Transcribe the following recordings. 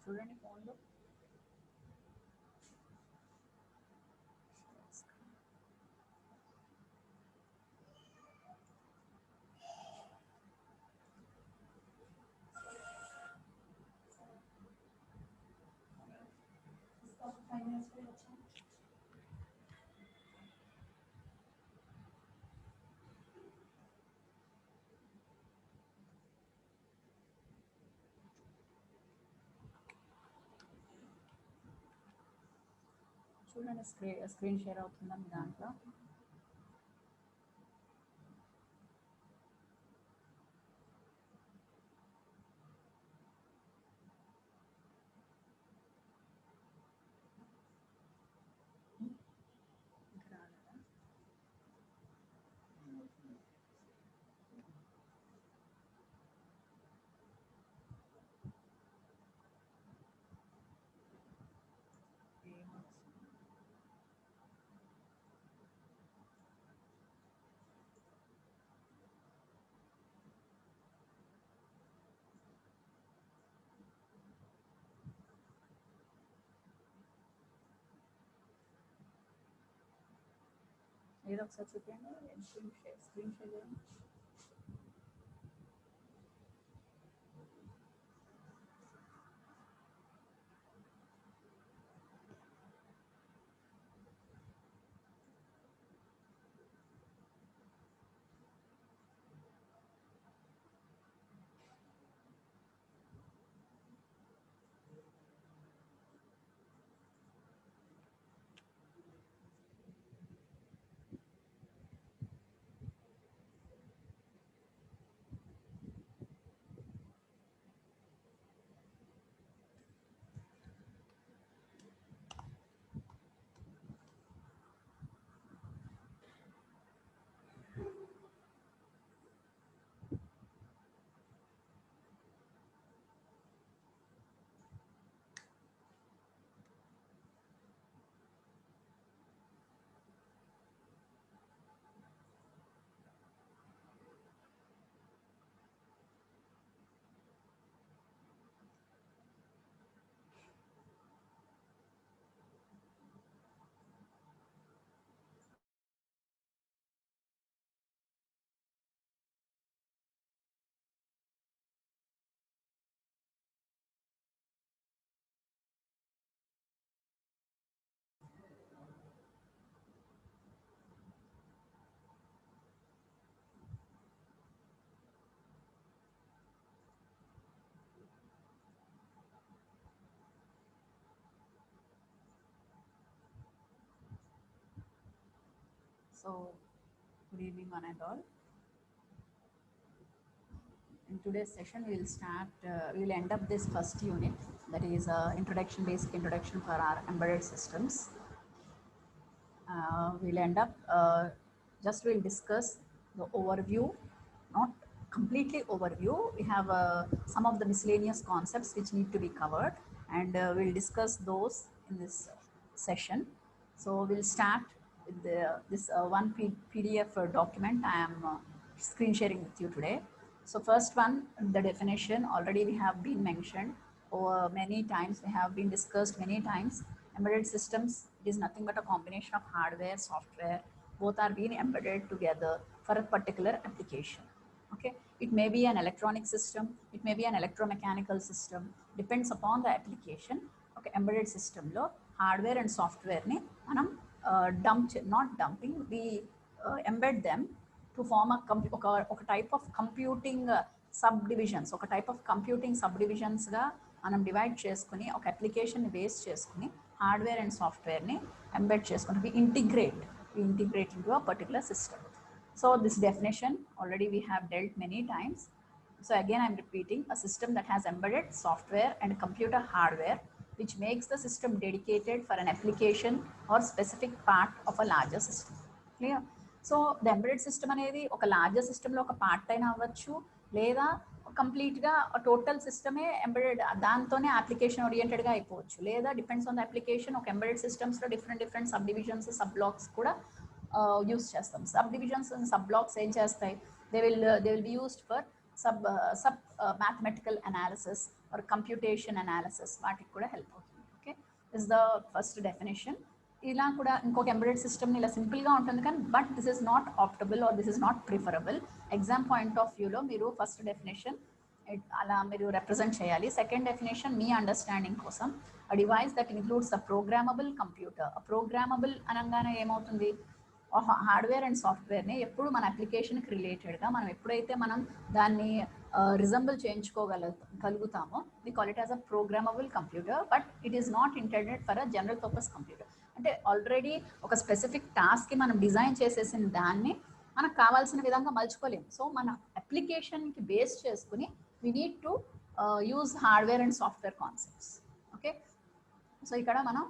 చూడండి ఫోన్లో. చూడండి స్క్రీన్ షేర్ అవుతుందా మీ దాంట్లో? ఏదో ఒకసారి చూపించండి. స్క్రీన్ షేర్ చేయండి. So, good evening one and all. In today's session, we'll end up this first unit, that is basic introduction for our embedded systems. We'll end up, we'll discuss the overview, not completely overview. We have some of the miscellaneous concepts which need to be covered, and we'll discuss those in this session. So we'll start with this one PDF document I am screen sharing with you today. So first one, the definition already we have been mentioned over many times. We have been discussed many times. Embedded systems, it is nothing but a combination of hardware, software, both are being embedded together for a particular application. Okay, it may be an electronic system, it may be an electromechanical system, depends upon the application. Okay, embedded system lo hardware and software ni manam not dumping, we embed them to form a type of computing subdivisions, ఒక type of computing సబ్డివిజన్స్గా మనం divide చేసుకుని ఒక application base చేసుకుని hardware and సాఫ్ట్వేర్ని embed చేసుకుని we integrate into a particular system. So this definition already we have dealt many times. So again I'm repeating, a system that has embedded software and computer hardware which makes the system dedicated for an application or specific part of a larger system. Clear? So the embedded system అనేది ఒక larger సిస్టంలో ఒక part అయినా అవ్వచ్చు, లేదా కంప్లీట్గా total సిస్టమే embedded దాంతోనే application ఓరియంటెడ్గా అయిపోవచ్చు, లేదా డిపెండ్స్ ఆన్ ద అప్లికేషన్. ఒక ఎంబెడెడ్ సిస్టమ్స్లో different sub divisions, sub blocks కూడా యూస్ చేస్తాం. Sub divisions and sub blocks ఏం చేస్తాయి, they will be used for sub mathematical analysis, or computation analysis వాటికి కూడా హెల్ప్ అవుతుంది. Okay, is the first definition. ఇలా కూడా ఇంకొక ఎంబెడెడ్ సిస్టమ్ ఇలా సింపుల్గా ఉంటుంది కానీ but this is not adaptable or this is not preferable. Exam point of వ్యూలో మీరు ఫస్ట్ డెఫినేషన్ అలా మీరు రిప్రజెంట్ చేయాలి. సెకండ్ డెఫినేషన్ మీ అండర్స్టాండింగ్ కోసం, a device that includes a programmable computer. a programmable అనగానే ఏమవుతుంది, హార్డ్వేర్ అండ్ సాఫ్ట్వేర్ని ఎప్పుడు మన అప్లికేషన్కి రిలేటెడ్గా మనం ఎప్పుడైతే మనం దాన్ని రిజంబుల్ చేయించుకోగలుగుతామో we call it as a programmable computer, but it is not intended for a general purpose computer. అంటే ఆల్రెడీ ఒక స్పెసిఫిక్ టాస్క్కి మనం డిజైన్ చేసేసిన దాన్ని మనకు కావాల్సిన విధంగా మలుచుకోలేము. సో మన అప్లికేషన్కి బేస్ చేసుకుని we need to use hardware and software concepts. Okay, so ఇక్కడ మనం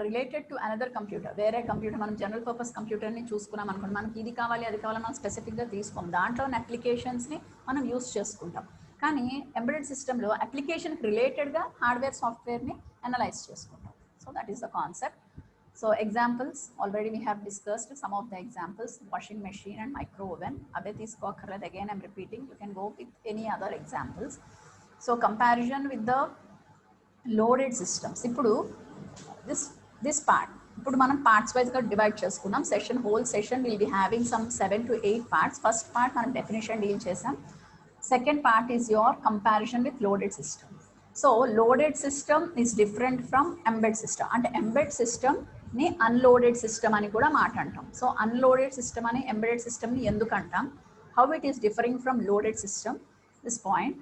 రిలేటెడ్ టు అనదర్ కంప్యూటర్, వేరే కంప్యూటర్ మనం జనరల్ పర్పస్ కంప్యూటర్ని చూసుకున్నాం అనుకోండి, మనకి ఇది కావాలి అది కావాలి మనం స్పెసిఫిక్గా తీసుకోం, దాంట్లో ఉన్న అప్లికేషన్స్ని మనం యూస్ చేసుకుంటాం. కానీ ఎంబెడెడ్ సిస్టంలో అప్లికేషన్కి రిలేటెడ్గా హార్డ్వేర్ సాఫ్ట్వేర్ని అనలైజ్ చేసుకుంటాం. So that is the concept. So examples, already we have discussed some of the examples, washing machine and micro oven. Abhe teeskokarled, again I'm repeating, you can go with any other examples. So comparison with the loaded systems. Ippudu this part, ippudu manam parts wise ga divide cheskunnam. Session, whole session will be having some 7 to 8 parts. First part manam definition deal chesam. Second part is your comparison with loaded system. So loaded system is different from embed system. And embed system ని అన్లోడెడ్ system అని కూడా మాట్లాడతాం. So unloaded system అని embedded సిస్టమ్ని ఎందుకు అంటాం, how it is differing from loaded system, this point.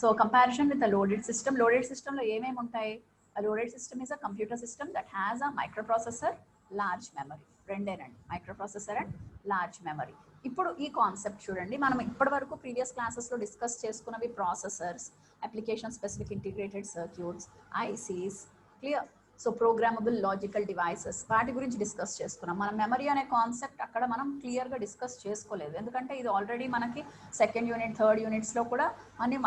So comparison with the loaded system, loaded సిస్టంలో ఏమేమి ఉంటాయి, loaded system is a computer system that has a microprocessor, large memory, రెండేనండి, microprocessor and large memory. ఇప్పుడు ఈ concept చూడండి, మనం ఇప్పటి వరకు ప్రీవియస్ క్లాసెస్లో డిస్కస్ చేసుకున్నవి processors, application specific integrated circuits, ICs, clear. So programmable logical devices వాటి గురించి డిస్కస్ చేసుకున్నాం. మనం మెమరీ అనే కాన్సెప్ట్ అక్కడ మనం క్లియర్గా డిస్కస్ చేసుకోలేదు, ఎందుకంటే ఇది ఆల్రెడీ మనకి సెకండ్ యూనిట్ థర్డ్ యూనిట్స్లో కూడా అన్ని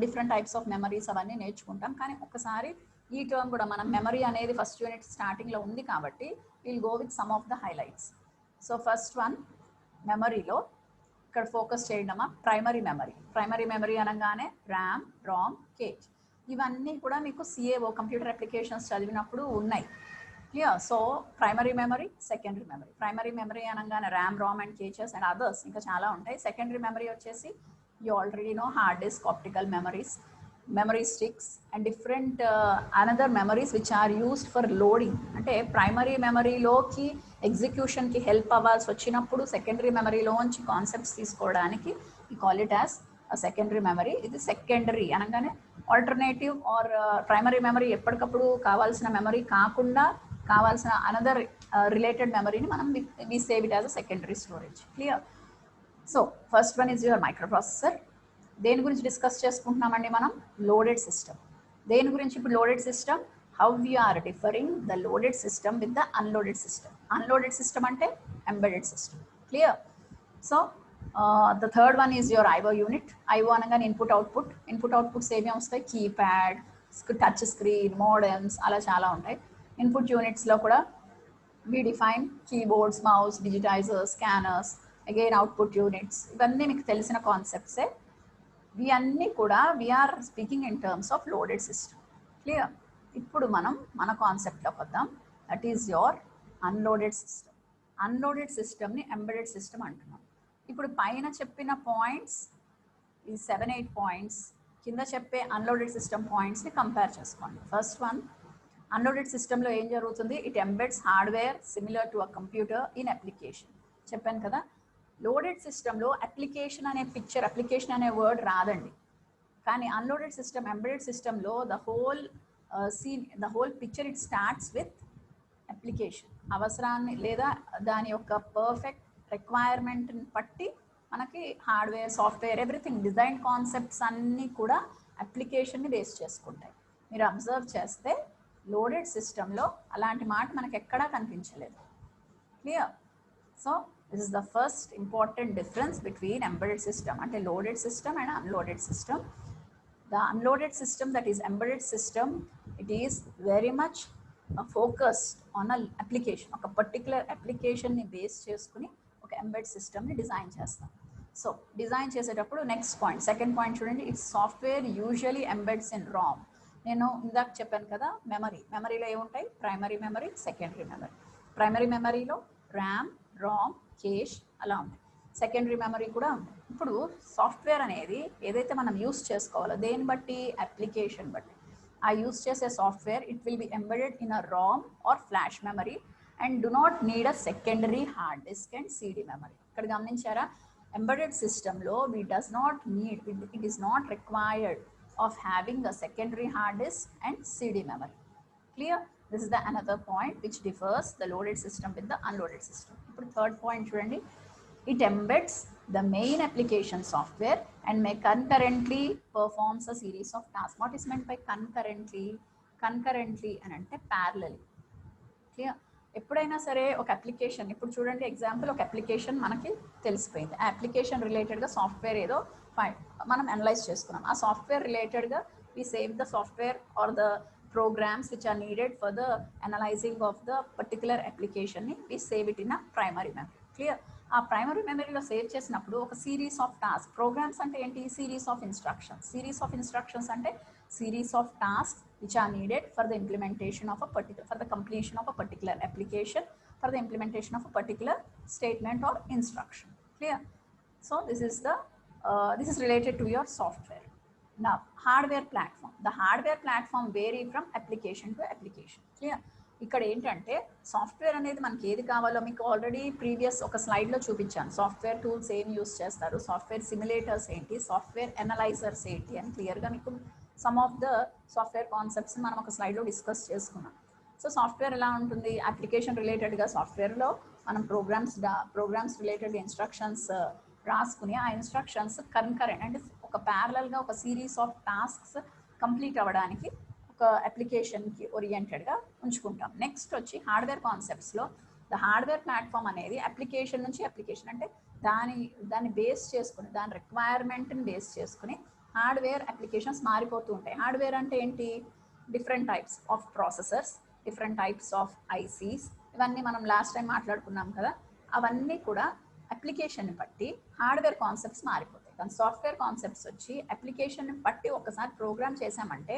డిఫరెంట్ టైప్స్ ఆఫ్ మెమరీస్ అవన్నీ నేర్చుకుంటాం. కానీ ఒకసారి ఈ టర్మ్ కూడా మనం మెమరీ అనేది ఫస్ట్ యూనిట్ స్టార్టింగ్లో ఉంది కాబట్టి will go with some of the highlights. So first one మెమరీలో ఇక్కడ ఫోకస్ చేయడమా ప్రైమరీ మెమరీ. ప్రైమరీ మెమరీ అనగానే ర్యామ్, రామ్, కేజ్, ఇవన్నీ కూడా మీకు సిఏఓ కంప్యూటర్ అప్లికేషన్స్ చదివినప్పుడు ఉన్నాయి. Clear. So primary memory, secondary memory. Primary memory అనగానే RAM, ROM and caches and others ఇంకా చాలా ఉంటాయి. సెకండరీ మెమరీ వచ్చేసి you already know hard disk, optical memories, memory sticks and different another memories which are used for loading. అంటే primary మెమరీలోకి ఎగ్జిక్యూషన్కి help అవ్వాల్సి వచ్చినప్పుడు సెకండరీ మెమరీలోంచి కాన్సెప్ట్స్ తీసుకోవడానికి we call it as secondary memory. ఇది సెకండరీ అనగానే ఆల్టర్నేటివ్ ఆర్ ప్రైమరీ మెమరీ ఎప్పటికప్పుడు కావాల్సిన మెమరీ కాకుండా కావాల్సిన అనదర్ రిలేటెడ్ మెమరీని మనం we save it as a secondary storage. Clear. So first one is your microprocessor. దేని గురించి డిస్కస్ చేసుకుంటున్నామండి మనం, లోడెడ్ సిస్టమ్. దేని గురించి ఇప్పుడు loaded system, how we are differing the loaded system with the unloaded system. Unloaded system అంటే embedded system. Clear. So the third one is your IO unit. IO అనగానే input output. Input outputs ఏమేమి వస్తాయి, keypad, touch screen, modems, అలా చాలా ఉంటాయి. Input యూనిట్స్లో కూడా we define keyboards, mouse, digitizers, scanners, again output units. ఇవన్నీ మీకు తెలిసిన కాన్సెప్ట్సే. ఇవి అన్నీ కూడా we're speaking in terms of loaded system. Clear. ఇప్పుడు మనం మన కాన్సెప్ట్లోకి వద్దాం, that is your unloaded system. Unloaded సిస్టమ్ని ఎంబెడెడ్ సిస్టమ్ అంటున్నాం. ఇప్పుడు పైన చెప్పిన పాయింట్స్, ఈ 7-8 పాయింట్స్, కింద చెప్పే అన్లోడెడ్ సిస్టమ్ పాయింట్స్ని కంపేర్ చేసుకోండి. ఫస్ట్ వన్, అన్లోడెడ్ సిస్టంలో ఏం జరుగుతుంది, it embeds hardware similar to a computer in application. చెప్పాను కదా, లోడెడ్ సిస్టంలో అప్లికేషన్ అనే పిక్చర్, అప్లికేషన్ అనే వర్డ్ రాదండి. కానీ అన్లోడెడ్ సిస్టమ్, ఎంబెడెడ్ సిస్టంలో the whole picture it starts with application. అవసరాన్ని లేదా దాని యొక్క పర్ఫెక్ట్ రిక్వైర్మెంట్ని బట్టి మనకి hardware, software, everything, design concepts అన్నీ కూడా అప్లికేషన్ని బేస్ చేసుకుంటాయి. మీరు అబ్జర్వ్ చేస్తే లోడెడ్ సిస్టంలో అలాంటి మాట మనకు ఎక్కడా కనిపించలేదు. Clear. So this is the first important difference between embedded system అంటే loaded system and unloaded system. The unloaded system, that is embedded system, it is very much focused on a application. ఒక particular అప్లికేషన్ని base చేసుకుని ఒక embed సిస్టమ్ని design చేస్తాం. So design చేసేటప్పుడు next point, second point చూడండి, it's software usually embeds in RAM. నేను ఇందాక చెప్పాను కదా, మెమరీలో ఏముంటాయి, primary memory, secondary memory. Primary మెమరీలో ర్యామ్, రామ్, కేష్ అలా ఉంటాయి. సెకండరీ మెమరీ కూడా ఉంది. ఇప్పుడు సాఫ్ట్వేర్ అనేది ఏదైతే మనం యూస్ చేసుకోవాలో దేని బట్టి, అప్లికేషన్ బట్టి. ఆ యూస్ చేసే software it will be embedded in a RAM or flash memory and do not need a secondary hard disk and CD memory. ఇక్కడ గమనించారా, ఎంబెడెడ్ సిస్టంలో we does not need, it is not required of having a secondary hard disk and CD memory. Clear? This is the another point which differs the loaded system with the unloaded system. ఇప్పుడు third point చూడండి, it embeds the main application software and may concurrently performs a series of tasks. What is meant by concurrently? Concurrently అని అంటే parallelly. Clear? ఎప్పుడైనా సరే ఒక application, ఇప్పుడు చూడండి example, ఒక అప్లికేషన్ మనకి తెలిసిపోయింది. ఆ అప్లికేషన్ రిలేటెడ్గా సాఫ్ట్వేర్ ఏదో మనం అనలైజ్ చేసుకున్నాం. ఆ సాఫ్ట్వేర్ రిలేటెడ్గా we save the software or the programs which are needed for the analyzing of the particular application ni we save it in a primary memory. Clear? ఆ ప్రైమరీ మెమరీలో save చేసినప్పుడు ఒక series of task, programmes అంటే ఏంటి, series of instructions. Series of instructions అంటే series of tasks which are needed for the implementation of a particular, for the completion of a particular application, for the implementation of a particular statement or instruction. Clear? So this is related to your software. Now hardware platform, the hardware platform vary from application to application. Clear? ఇక్కడ ఏంటంటే software అనేది మనకి ఏది కావాలో మీకు already previous ఒక స్లైడ్లో చూపించాను. సాఫ్ట్వేర్ టూల్స్ ఏం యూస్ చేస్తారు, సాఫ్ట్వేర్ సిమ్యులేటర్స్ ఏంటి, సాఫ్ట్వేర్ ఎనలైజర్స్ ఏంటి అని క్లియర్గా మీకు some of the software concepts మనం ఒక స్లైడ్లో డిస్కస్ చేసుకున్నాం. సో సాఫ్ట్వేర్ ఎలా ఉంటుంది, అప్లికేషన్ రిలేటెడ్గా సాఫ్ట్వేర్లో మనం ప్రోగ్రామ్స్ రిలేటెడ్ ఇన్స్ట్రక్షన్స్ రాసుకుని ఆ ఇన్స్ట్రక్షన్స్ కన్కరెంట్ అంటే ఒక ప్యారలల్గా ఒక సిరీస్ ఆఫ్ టాస్క్స్ కంప్లీట్ అవ్వడానికి ఒక అప్లికేషన్కి ఓరియంటెడ్గా ఉంచుకుంటాం. నెక్స్ట్ వచ్చి హార్డ్వేర్ కాన్సెప్ట్స్లో ద హార్డ్వేర్ ప్లాట్ఫామ్ అనేది అప్లికేషన్ నుంచి అప్లికేషన్ అంటే దాన్ని బేస్ చేసుకుని, దాని రిక్వైర్మెంట్ని బేస్ చేసుకుని హార్డ్వేర్ అప్లికేషన్స్ మారిపోతూ ఉంటాయి. హార్డ్వేర్ అంటే ఏంటి, different types of processors, different types of ICs, ఇవన్నీ మనం లాస్ట్ టైం మాట్లాడుకున్నాం కదా. అవన్నీ కూడా అప్లికేషన్ని బట్టి హార్డ్వేర్ కాన్సెప్ట్స్ మారిపోతాయి. కానీ సాఫ్ట్వేర్ కాన్సెప్ట్స్ వచ్చి అప్లికేషన్ని బట్టి ఒకసారి ప్రోగ్రామ్ చేసామంటే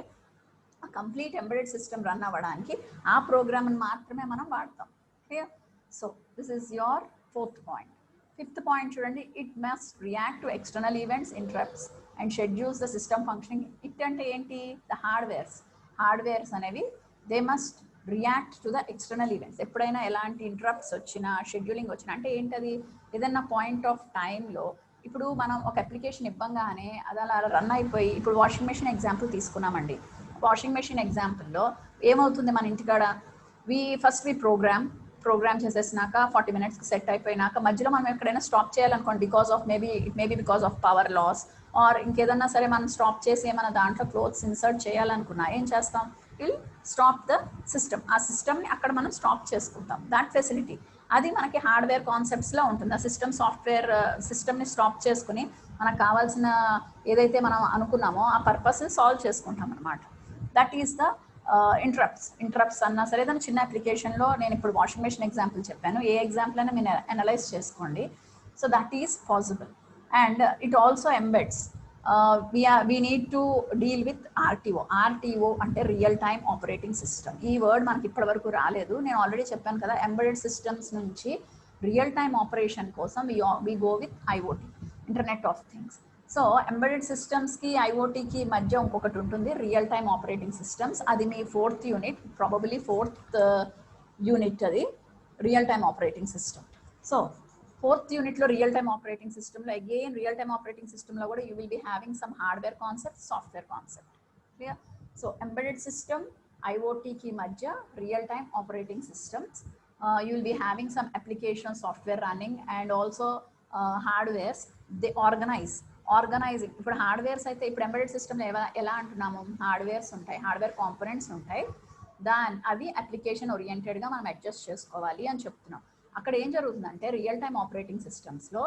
ఆ కంప్లీట్ ఎంబెడెడ్ సిస్టమ్ రన్ అవ్వడానికి ఆ ప్రోగ్రామ్ని మాత్రమే మనం వాడతాం. Clear? So this is your fourth point. Fifth point చూడండి, it must react to external events, interrupts and schedules the system functioning. It అంటే ఏంటి, ద హార్డ్వేర్స్ అనేవి they must react to the external events. ఎప్పుడైనా ఎలాంటి interrupts వచ్చినా, scheduling వచ్చినా, అంటే ఏంటది, ఏదన్నా పాయింట్ ఆఫ్ టైంలో ఇప్పుడు మనం ఒక అప్లికేషన్ ఇవ్వంగానే అది అలా రన్ అయిపోయి, ఇప్పుడు వాషింగ్ మెషిన్ ఎగ్జాంపుల్ తీసుకున్నామండి. వాషింగ్ మెషిన్ ఎగ్జాంపుల్లో ఏమవుతుంది, మన ఇంటికాడ వి ప్రోగ్రామ్ చేసేసినాక 40 minutesకి సెట్ అయిపోయినాక మధ్యలో మనం ఎక్కడైనా స్టాప్ చేయాలనుకోండి, because of maybe because of power loss or ఇంకేదన్నా సరే మనం స్టాప్ చేసి ఏమైనా దాంట్లో క్లోత్స్ ఇన్సర్ట్ చేయాలనుకున్నా ఏం చేస్తాం, విల్ స్టాప్ ద సిస్టమ్. ఆ సిస్టమ్ని అక్కడ మనం స్టాప్ చేసుకుంటాం. దాట్ ఫెసిలిటీ అది మనకి హార్డ్వేర్ కాన్సెప్ట్స్లో ఉంటుంది. ఆ సిస్టమ్ని స్టాప్ చేసుకుని మనకు కావాల్సిన ఏదైతే మనం అనుకున్నామో ఆ పర్పస్ని సాల్వ్ చేసుకుంటాం అనమాట. దట్ ఈస్ ద ఇంటరప్ట్స్ అన్నా సరే దాని చిన్న అప్లికేషన్లో, నేను ఇప్పుడు వాషింగ్ మెషిన్ ఎగ్జాంపుల్ చెప్పాను, ఏ ఎగ్జాంపుల్ అయినా మీరు అనలైజ్ చేసుకోండి. So that is possible. And it also embeds, we need to deal with RTO అంటే రియల్ టైమ్ ఆపరేటింగ్ సిస్టమ్. ఈ వర్డ్ మనకి ఇప్పటి వరకు రాలేదు. నేను ఆల్రెడీ చెప్పాను కదా, ఎంబెడెడ్ సిస్టమ్స్ నుంచి రియల్ టైమ్ ఆపరేషన్ కోసం we go with IoT, internet of things. So embedded సిస్టమ్స్కి ఐఓటీకి మధ్య ఇంకొకటి ఉంటుంది, రియల్ టైమ్ ఆపరేటింగ్ సిస్టమ్స్. అది మీ 4th unit, probably 4th unit అది real time operating system. So 4th యూనిట్లో రియల్ టైమ్ ఆపరేటింగ్ సిస్టమ్లో అగైన్ రియల్ టైమ్ ఆపరేటింగ్ సిస్టమ్లో కూడా you will be having some hardware concept, software concept. Clear? So embedded system ఐఓటీకి మధ్య real time operating systems, you will be having some application software running and also hardwares they organizing. ఇప్పుడు hardwares అయితే ఇప్పుడు embedded సిస్టమ్లో ఎలా అంటున్నాము, hardwares ఉంటాయి, hardware components ఉంటాయి, అవి అప్లికేషన్ ఓరియంటెడ్గా మనం అడ్జస్ట్ చేసుకోవాలి అని చెప్తున్నాం. అక్కడ ఏం జరుగుతుందంటే రియల్ టైమ్ ఆపరేటింగ్ సిస్టమ్స్లో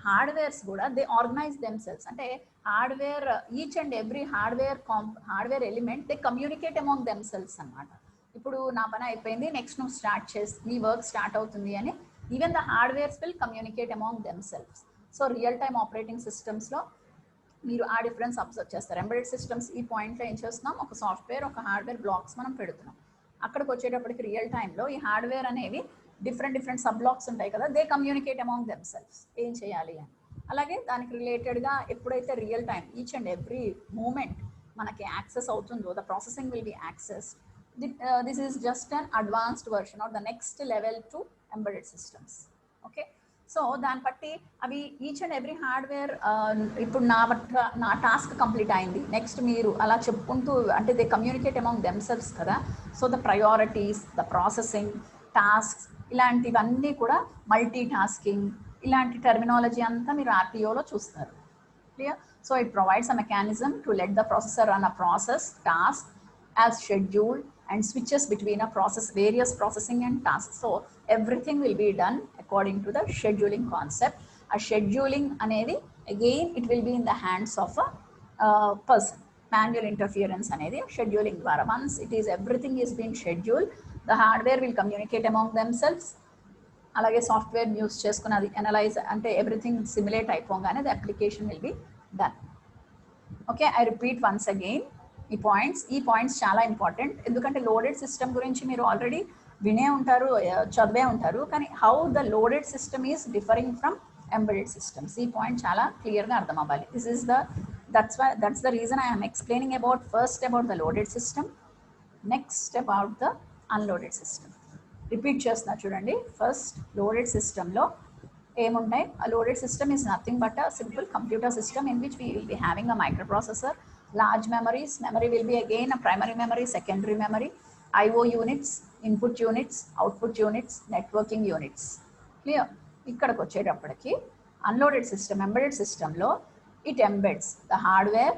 హార్డ్వేర్స్ కూడా దే ఆర్గనైజ్ దెమ్సెల్స్. అంటే hardware each and every hardware element they communicate among themselves అనమాట. ఇప్పుడు నా పని అయిపోయింది, నెక్స్ట్ నువ్వు స్టార్ట్ చేసి నీ వర్క్ స్టార్ట్ అవుతుంది అని even the hardwares will communicate among themselves. So real time operating సిస్టమ్స్లో మీరు ఆ డిఫరెన్స్ అబ్జర్వ్ చేస్తారు. ఎంబెడెడ్ సిస్టమ్స్ ఈ పాయింట్లో ఏం చేస్తున్నాం, ఒక సాఫ్ట్వేర్ ఒక హార్డ్వేర్ బ్లాక్స్ మనం పెడుతున్నాం. అక్కడికి వచ్చేటప్పటికి రియల్ టైంలో ఈ హార్డ్వేర్ అనేవి డిఫరెంట్ సబ్ బ్లాక్స్ ఉంటాయి కదా, దే కమ్యూనికేట్ అమాంగ్ దెమ్సెల్వ్స్ ఏం చేయాలి అని. అలాగే దానికి రిలేటెడ్గా ఎప్పుడైతే real time each and every moment మనకి యాక్సెస్ అవుతుందో, the processing will be access. This is just an advanced version or the next level to embedded systems. Okay, so దాన్ని బట్టి అవి ఈచ్ అండ్ ఎవ్రీ హార్డ్వేర్ ఇప్పుడు నా task complete అయింది, next మీరు అలా చెప్పుకుంటూ, అంటే దే కమ్యూనికేట్ అమాంగ్ దెమ్సెల్వ్స్ కదా. So the priorities, the processing, tasks, ఇలాంటివన్నీ కూడా మల్టీ టాస్కింగ్, ఇలాంటి టర్మినాలజీ అంతా మీరు ఆర్టీఓలో చూస్తారు. Clear? So it provides a mechanism to let the processor run a process task as scheduled and switches between a process, various processing and tasks. So everything will be done according to the scheduling concept. A scheduling anedi again it will be in the hands of a person. Manual interference anedi scheduling dwara, once it is everything is being scheduled, the hardware will communicate among themselves. అలాగే software use చేసుకుని అది analyse అంటే everything simulate అయిపోగానే the application will be done. Okay, I repeat once again ఈ points చాలా important. ఎందుకంటే loaded system గురించి మీరు ఆల్రెడీ వినే ఉంటారు, చదివే ఉంటారు, కానీ how the loaded system is differing from embedded systems, ఈ పాయింట్ చాలా క్లియర్గా అర్థం అవ్వాలి. This is that's the reason I am explaining first about the loaded system, next about the unloaded system. Repeat చేస్తున్నా చూడండి. ఫస్ట్ లోడెడ్ సిస్టంలో ఏముంటాయి? A loaded system is nothing but a simple computer system in which we will be having a microprocessor, large memories. Memory will be again a primary memory, secondary memory, IO units, input units, output units, networking units. Clear? ఇక్కడికి వచ్చేటప్పటికి unloaded system, embedded సిస్టంలో it embeds the hardware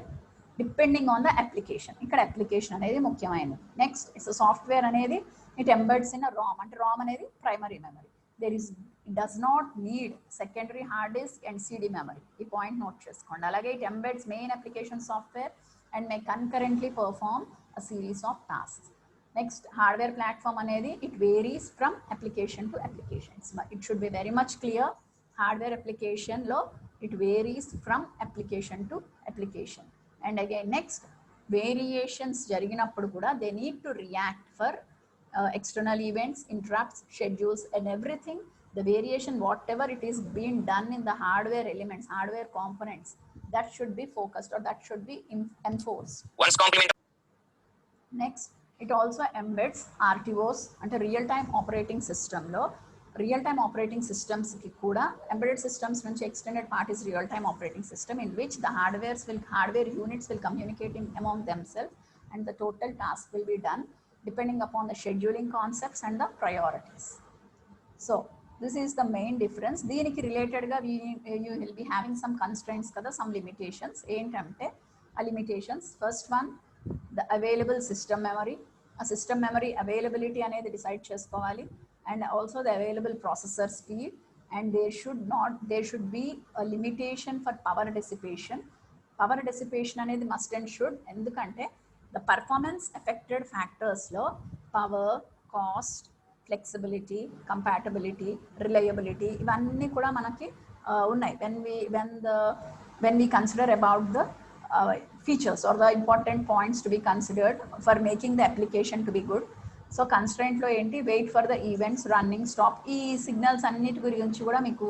depending on the application. ఇక్కడ application అనేది ముఖ్యమైనది. Next it's software అనేది it embeds in RAM, అంటే RAM అనేది primary memory. It does not need secondary hard disk and CD memory. ఈ point note చేసుకోండి. అలాగే it embeds main application software and may concurrently perform a series of tasks. Next, hardware platform అనేది it varies from application to application. It should be very much clear. Hardware application లో it varies from application to application. And again next, variations జరిగినప్పుడు కూడా they need to react for external events, interrupts, schedules and everything. The variation, whatever it is being done in the hardware elements, hardware components, that should be focused or that should be enforced. Once complement. Next, it also embeds RTOs, అంటే real time operating సిస్టంలో real time operating సిస్టమ్స్కి కూడా embedded systems నుంచి extended part is real time operating system in which the hardware units will communicating among themselves and the total task will be done depending upon the scheduling concepts and the priorities. So this is the main difference. దీనికి రిలేటెడ్గా you will be having some constraints కదా, some limitations. ఏంటంటే ఆ limitations, first one, the available system memory. ఆ system memory availability అనేది decide చేసుకోవాలి, and also the available processor speed, and there should be a limitation for power dissipation. Power dissipation అనేది must and should, ఎందుకంటే the performance affected factors లో power, cost, flexibility, compatibility, reliability, ఇవన్నీ కూడా మనకి ఉన్నాయి when we consider about the features or the important points to be considered for making the application to be good. So కన్స్ట్రెయింట్లో ఏంటి, wait for the events, running, stop, ఈ signals అన్నిటి గురించి కూడా మీకు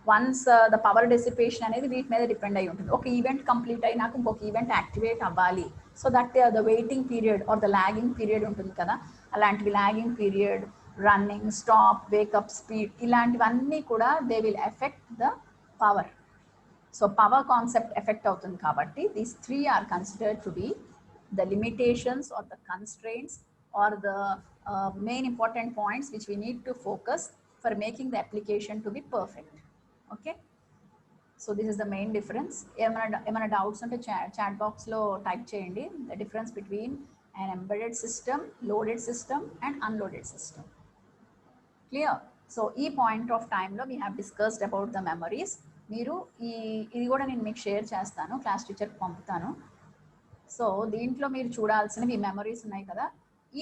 వన్స్ ద పవర్ డెసిపేషన్ అనేది వీటి మీద డిపెండ్ అయి ఉంటుంది. ఒక ఈవెంట్ కంప్లీట్ అయినాక ఇంకొక ఈవెంట్ యాక్టివేట్ అవ్వాలి. So that the waiting period or the lagging period ఉంటుంది కదా, అలాంటివి lagging period, running, stop, wake up speed, ఇలాంటివన్నీ కూడా they will effect the power. So power concept effect అవుతుంది కాబట్టి these three are considered to be the limitations or the constraints or the main important points which we need to focus for making the application to be perfect. Okay, so this is the main difference. Emana doubts unte chat box lo type cheyandi, the difference between an embedded system, loaded system and unloaded system. Clear? So ee point of time lo we have discussed about the memories. Meeru ఇది కూడా నేను మీకు share చేస్తాను, class టీచర్కి పంపుతాను. So దీంట్లో మీరు చూడాల్సినవి memories ఉన్నాయి కదా,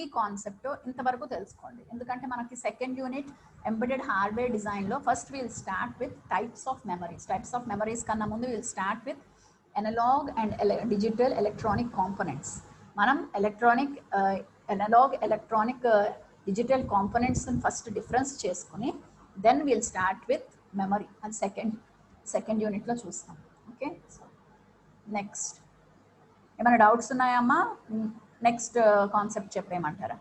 ఈ కాన్సెప్ట్ ఇంతవరకు తెలుసుకోండి. ఎందుకంటే మనకి సెకండ్ యూనిట్ ఎంబెడెడ్ హార్డ్వేర్ డిజైన్లో first will start with types of memories. Types of memories కన్నా ముందు will start with analogue and digital electronic components. మనం analogue electronic digital components first difference చేసుకుని then will start with memory. అది second యూనిట్లో చూస్తాం. Okay, so next ఏమైనా doubts ఉన్నాయమ్మా? Next concept చెప్పేయమంటారా?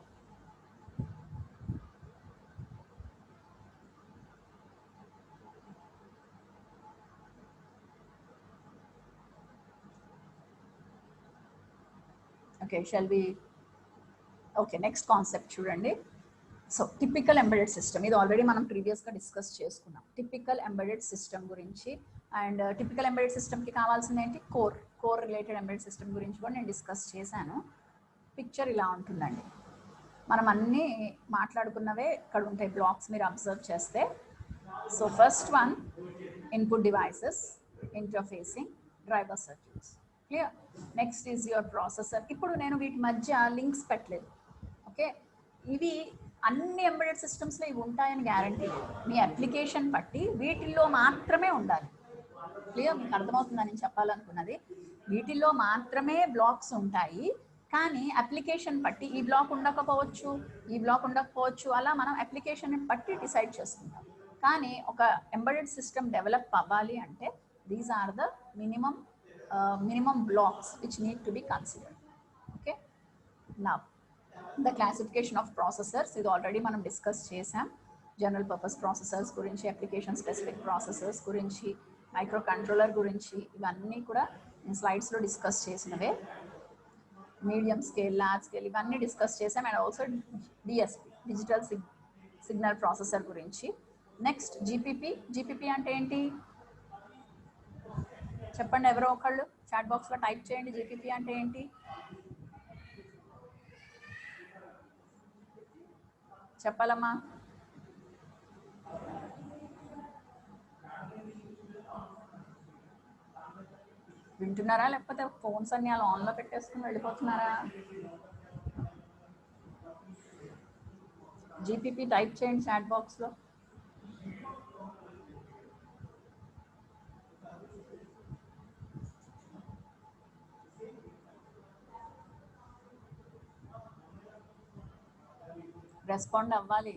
Okay, shall we okay next concept చూడండి. So typical embedded system, ఇది ఆల్రెడీ మనం ప్రీవియస్గా డిస్కస్ చేసుకున్నాం. టిపికల్ ఎంబెడెడ్ సిస్టమ్ గురించి అండ్ టిపికల్ ఎంబెడెడ్ సిస్టమ్కి కావాల్సింది ఏంటి? కోర్ రిలేటెడ్ ఎంబెడెడ్ సిస్టమ్ గురించి కూడా నేను డిస్కస్ చేశాను. పిక్చర్ ఇలా ఉంటుందండి. మనం అన్నీ మాట్లాడుకున్నవే ఇక్కడ ఉంటాయి బ్లాక్స్, మీరు అబ్జర్వ్ చేస్తే. So first one input devices, interfacing, driver circuits. Clear? Next is your processor. ఇప్పుడు నేను వీటి మధ్య లింక్స్ పెట్టలేదు. ఓకే, ఇవి అన్ని ఎంబెడెడ్ సిస్టమ్స్లో ఇవి ఉంటాయని గ్యారంటీ లేదు. మీ అప్లికేషన్ బట్టి వీటిల్లో మాత్రమే ఉండాలి. క్లియర్? మీకు అర్థమవుతుందని నేను చెప్పాలనుకున్నది. వీటిల్లో మాత్రమే బ్లాక్స్ ఉంటాయి, కానీ అప్లికేషన్ బట్టి ఈ బ్లాక్ ఉండకపోవచ్చు, ఈ బ్లాక్ ఉండకపోవచ్చు. అలా మనం అప్లికేషన్ బట్టి డిసైడ్ చేసుకుంటాం. కానీ ఒక ఎంబెడెడ్ సిస్టమ్ డెవలప్ అవ్వాలి అంటే these are the minimum blocks which need to be considered. Okay, now the classification of processors, ఇది ఆల్రెడీ మనం డిస్కస్ చేసాం. జనరల్ పర్పస్ ప్రాసెసర్స్ గురించి, అప్లికేషన్ స్పెసిఫిక్ ప్రాసెసర్స్ గురించి, మైక్రో కంట్రోలర్ గురించి, ఇవన్నీ కూడా నేను స్లైడ్స్లో డిస్కస్ చేసినవే. మీడియం స్కేల్, లార్జ్ స్కేల్ ఇవన్నీ డిస్కస్ చేసాం. And also DSP, digital signal processor గురించి. నెక్స్ట్ జీపీపీ అంటే ఏంటి చెప్పండి, ఎవరో ఒకళ్ళు చాట్ బాక్స్లో టైప్ చేయండి. జీపీపీ అంటే ఏంటి చెప్పాలమ్మా? వింటున్నారా లేకపోతే ఫోన్స్ అన్ని అలా ఆన్లో పెట్టేసుకుని వెళ్ళిపోతున్నారా? జీపీపీ టైప్ చేయండి చాట్ బాక్స్లో. రెస్పాండ్ అవ్వాలి.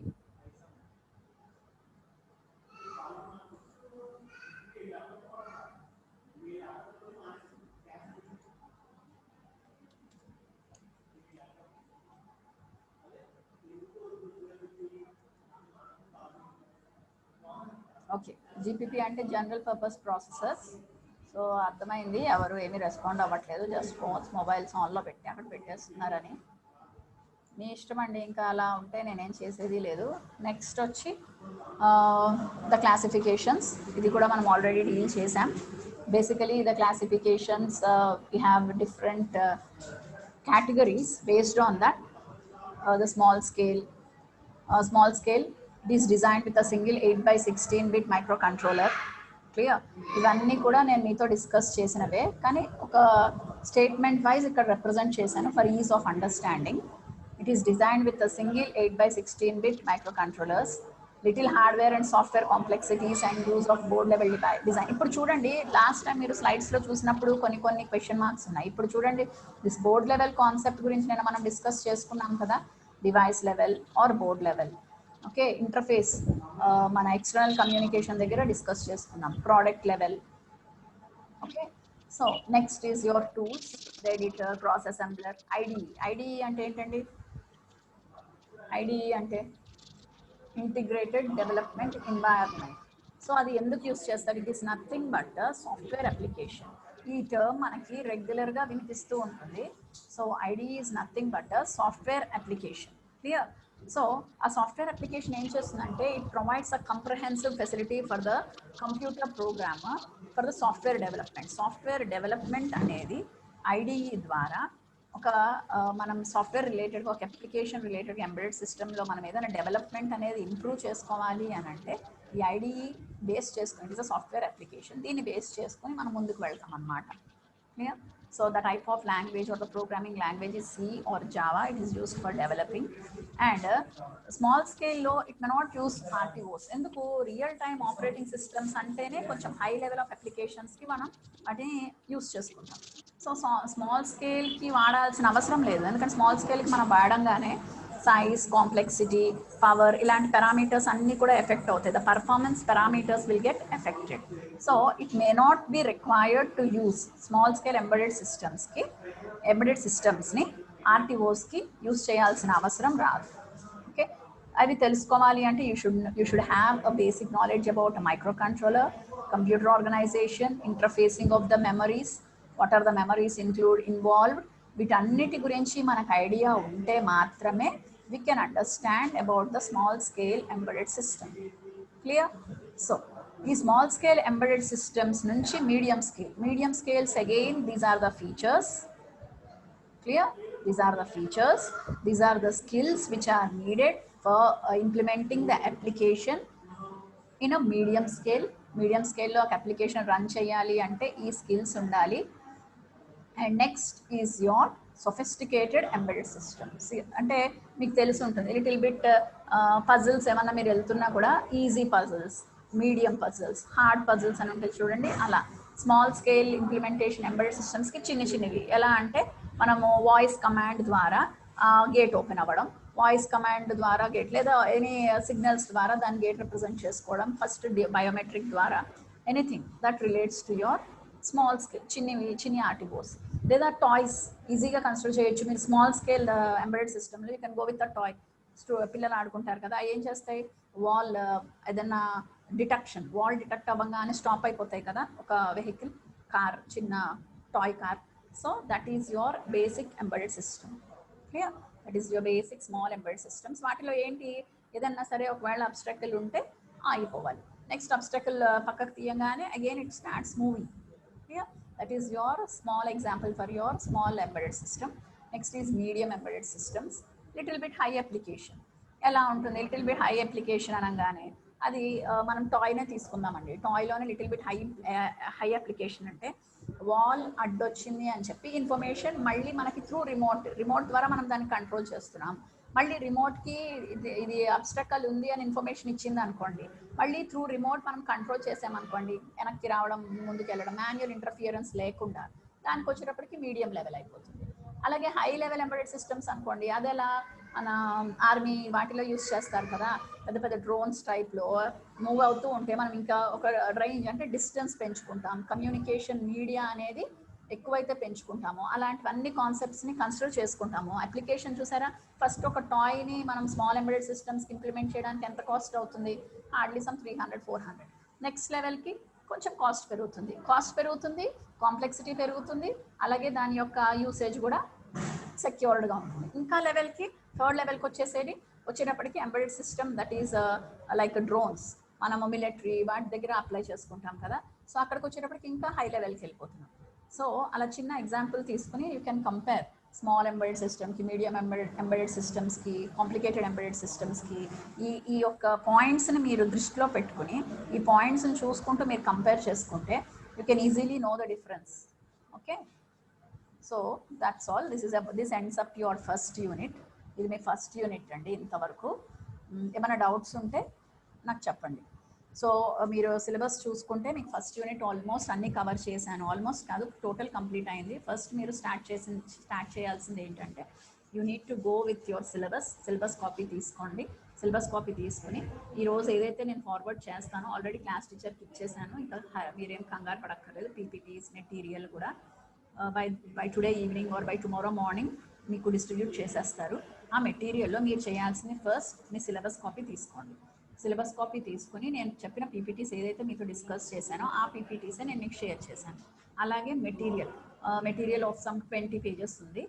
ఓకే, జీపీపీ అంటే జనరల్ పర్పస్ ప్రాసెసర్స్. సో అర్థమైంది, ఎవరు ఏమీ రెస్పాండ్ అవ్వట్లేదు, జస్ట్ ఫోన్స్ మొబైల్స్ ఆన్లో పెట్టి అక్కడ పెట్టేస్తున్నారని. మీ ఇష్టం అండి, ఇంకా అలా ఉంటే నేనేం చేసేది లేదు. నెక్స్ట్ వచ్చి ద క్లాసిఫికేషన్స్, ఇది కూడా మనం ఆల్రెడీ డీల్ చేసాం. Basically the classifications we have different categories based on that. The small scale it is designed with a single 8x16 bit microcontroller. Clear? ఇవన్నీ కూడా నేను మీతో డిస్కస్ చేసినవే, కానీ ఒక స్టేట్మెంట్ వైజ్ ఇక్కడ రిప్రజెంట్ చేశాను for is of understanding. It is designed with a single 8x16 bit microcontrollers, little hardware and software complexities and use of board level design. ఇప్పుడు చూడండి, లాస్ట్ టైం మీరు స్లైడ్స్లో చూసినప్పుడు కొన్ని క్వశ్చన్ మార్క్స్ ఉన్నాయి. ఇప్పుడు చూడండి, దిస్ బోర్డ్ లెవెల్ కాన్సెప్ట్ గురించి నేను మనం డిస్కస్ చేసుకున్నాం కదా, device level or board level. Okay, interface మన ఎక్స్టర్నల్ కమ్యూనికేషన్ దగ్గర డిస్కస్ చేసుకున్నాం. Product level. Okay, so next is your tools, editor, process assembler. IDE అంటే ఏంటండి? ఐడిఈ అంటే ఇంటిగ్రేటెడ్ డెవలప్మెంట్ ఎన్వైరన్మెంట్. సో అది ఎందుకు యూస్ చేస్తారు? It is nothing but software application. ఈ టర్మ్ మనకి రెగ్యులర్గా వినిపిస్తూ ఉంటుంది. So IDE is nothing but software application. Clear? So ఆ సాఫ్ట్వేర్ అప్లికేషన్ ఏం చేస్తుందంటే it provides a comprehensive facility for the computer programmer for the software development. Software development అనేది IDE ద్వారా ఒక మనం సాఫ్ట్వేర్ రిలేటెడ్గా, ఒక అప్లికేషన్ రిలేటెడ్గా ఎంబెడెడ్ సిస్టంలో మనం ఏదైనా డెవలప్మెంట్ అనేది ఇంప్రూవ్ చేసుకోవాలి అని అంటే ఈ ఐడిఈ బేస్ చేసుకుని, it is a software application, దీన్ని బేస్ చేసుకొని మనం ముందుకు వెళ్తాం అన్నమాట. Clear? So the type of language or the programming language is C or Java. It is used for developing. And small scale lo it may not use RTOs. ఎందుకు real time operating systems అంటేనే కొంచెం high level of అప్లికేషన్స్కి మనం వాటిని use చేసుకుంటాం. So small స్కేల్కి వాడాల్సిన అవసరం లేదు, ఎందుకంటే స్మాల్ స్కేల్కి మనం వాడంగానే సైజ్, కాంప్లెక్సిటీ, పవర్ ఇలాంటి పారామీటర్స్ అన్నీ కూడా ఎఫెక్ట్ అవుతాయి. The performance parameters will get affected. So it may not be required to use small scale embedded సిస్టమ్స్ని ఆర్టీఓస్కి యూస్ చేయాల్సిన అవసరం రాదు. ఓకే, అవి తెలుసుకోవాలి అంటే you should have a basic knowledge about microcontroller, computer organisation, interfacing of the memories, what are the memories involved. వీటన్నిటి గురించి మనకు ఐడియా ఉంటే మాత్రమే we can understand about the small scale embedded system. Clear? So ఈ small scale embedded systems nunchi medium scales, again these are the features. Clear? These are the features, these are the skills which are needed for implementing the application in a medium scale lo application run cheyali ante ee skills undali. And next is your sophisticated embedded systems. అంటే మీకు తెలిసి ఉంటుంది little bit puzzles ఏమన్నా మీరు వెళ్తున్నా కూడా easy puzzles, medium puzzles, hard puzzles అని ఉంటాయి చూడండి. అలా స్మాల్ స్కేల్ ఇంప్లిమెంటేషన్ ఎంబెడెడ్ సిస్టమ్స్కి చిన్నవి ఎలా అంటే మనము వాయిస్ కమాండ్ ద్వారా గేట్ ఓపెన్ అవ్వడం, వాయిస్ కమాండ్ ద్వారా గేట్ లేదా ఎనీ సిగ్నల్స్ ద్వారా దాని గేట్ రిప్రజెంట్ చేసుకోవడం, ఫస్ట్ బయోమెట్రిక్ ద్వారా, anything that relates to your small scale చిన్ని ఆర్టీఓస్. లేదా టాయ్స్ ఈజీగా కన్సిడర్ చేయొచ్చు మీరు స్మాల్ స్కేల్ ఎంబెడెడ్ సిస్టమ్లో. You can go with a toy. పిల్లలు ఆడుకుంటారు కదా, ఏం చేస్తాయి, వాల్ ఏదన్నా వాల్ డిటెక్ట్ అవ్వగానే స్టాప్ అయిపోతాయి కదా ఒక వెహికల్, కార్, చిన్న toy car. So that is your basic embedded system. Clear? That is your basic small embedded systems. వాటిలో ఏంటి, ఏదన్నా సరే ఒకవేళ అబ్స్ట్రకల్ ఉంటే ఆగిపోవాలి, నెక్స్ట్ అబ్స్ట్రకల్ పక్కకు తీయగానే again it starts moving. Clear? That is your small example for your small embedded system. Next is medium embedded systems. Little bit high application. ఎలా ఉంటుంది, లిటిల్ బిట్ హై అప్లికేషన్ అనగానే అది మనం టాయ్నే తీసుకుందామండి. టాయ్లోనే లిటిల్ బిట్ హై అప్లికేషన్ అంటే wall అడ్డొచ్చింది అని చెప్పి information మళ్ళీ మనకి త్రూ రిమోట్ ద్వారా మనం దాన్ని కంట్రోల్ చేస్తున్నాం. మళ్ళీ రిమోట్కి ఇది అబ్స్ట్రకల్ ఉంది అని ఇన్ఫర్మేషన్ ఇచ్చింది అనుకోండి, మళ్ళీ త్రూ రిమోట్ మనం కంట్రోల్ చేసామనుకోండి, వెనక్కి రావడం, ముందుకు వెళ్ళడం, మాన్యువల్ ఇంటర్ఫియరెన్స్ లేకుండా దానికి వచ్చేటప్పటికి మీడియం లెవెల్ అయిపోతుంది. అలాగే హై లెవెల్ ఎంబెడెడ్ సిస్టమ్స్ అనుకోండి, అది ఎలా మన ఆర్మీ వాటిలో యూస్ చేస్తారు కదా, పెద్ద పెద్ద డ్రోన్స్ టైప్లో మూవ్ అవుతూ ఉంటే మనం ఇంకా ఒక రేంజ్ అంటే డిస్టెన్స్ పెంచుకుంటాం, కమ్యూనికేషన్ మీడియా అనేది ఎక్కువైతే పెంచుకుంటామో అలాంటివన్నీ కాన్సెప్ట్స్ని కన్సిడర్ చేసుకుంటాము. అప్లికేషన్ చూసారా, ఫస్ట్ ఒక టాయ్ని మనం స్మాల్ ఎంబెడెడ్ సిస్టమ్స్కి ఇంప్లిమెంట్ చేయడానికి ఎంత కాస్ట్ అవుతుంది, హార్డ్లీ సమ్ 300-400. నెక్స్ట్ లెవెల్కి కొంచెం కాస్ట్ పెరుగుతుంది, కాంప్లెక్సిటీ పెరుగుతుంది, అలాగే దాని యొక్క యూసేజ్ కూడా సెక్యూర్డ్గా ఉంటుంది. ఇంకా లెవెల్కి థర్డ్ లెవెల్కి వచ్చేటప్పటికి embedded system that is like drones, మనము మిలిటరీ వాటి దగ్గర అప్లై చేసుకుంటాం కదా. సో అక్కడికి వచ్చేటప్పటికి ఇంకా హై లెవెల్కి వెళ్ళిపోతున్నాం. సో అలా చిన్న ఎగ్జాంపుల్ తీసుకుని you can compare small embedded సిస్టమ్కి, మీడియం ఎంబెడెడ్ సిస్టమ్స్కి, కాంప్లికేటెడ్ ఎంబెడెడ్ సిస్టమ్స్కి ఈ యొక్క పాయింట్స్ని మీరు దృష్టిలో పెట్టుకుని ఈ పాయింట్స్ని చూసుకుంటూ మీరు కంపేర్ చేసుకుంటే you can easily know the difference. Okay, so that's all. This ends up your first unit. ఇది మీ ఫస్ట్ యూనిట్ అండి ఇంతవరకు. ఏమైనా డౌట్స్ ఉంటే నాకు చెప్పండి. సో మీరు సిలబస్ చూసుకుంటే మీకు ఫస్ట్ యూనిట్ ఆల్మోస్ట్ అన్నీ కవర్ చేశాను. ఆల్మోస్ట్ కాదు, టోటల్ కంప్లీట్ అయింది. ఫస్ట్ మీరు స్టార్ట్ చేయాల్సింది ఏంటంటే you need to go with your syllabus copy తీసుకోండి. సిలబస్ కాపీ తీసుకుని ఈరోజు ఏదైతే నేను ఫార్వర్డ్ చేస్తానో ఆల్రెడీ క్లాస్ టీచర్కి ఇచ్చేసాను, ఇంకా మీరేం కంగారు పడక్కర్లేదు. పీపీటీస్ మెటీరియల్ కూడా by today evening or by tomorrow morning మీకు డిస్ట్రిబ్యూట్ చేసేస్తారు. ఆ మెటీరియల్లో మీరు చేయాల్సింది ఫస్ట్ మీ సిలబస్ కాపీ తీసుకోండి. సిలబస్ కాపీ తీసుకుని నేను చెప్పిన పీపీటీస్ ఏదైతే మీతో డిస్కస్ చేశానో ఆ పీపీటీసే నేను మీకు షేర్ చేశాను. అలాగే మెటీరియల్ ఆఫ్ సమ్ 20 పేజెస్ ఉంది.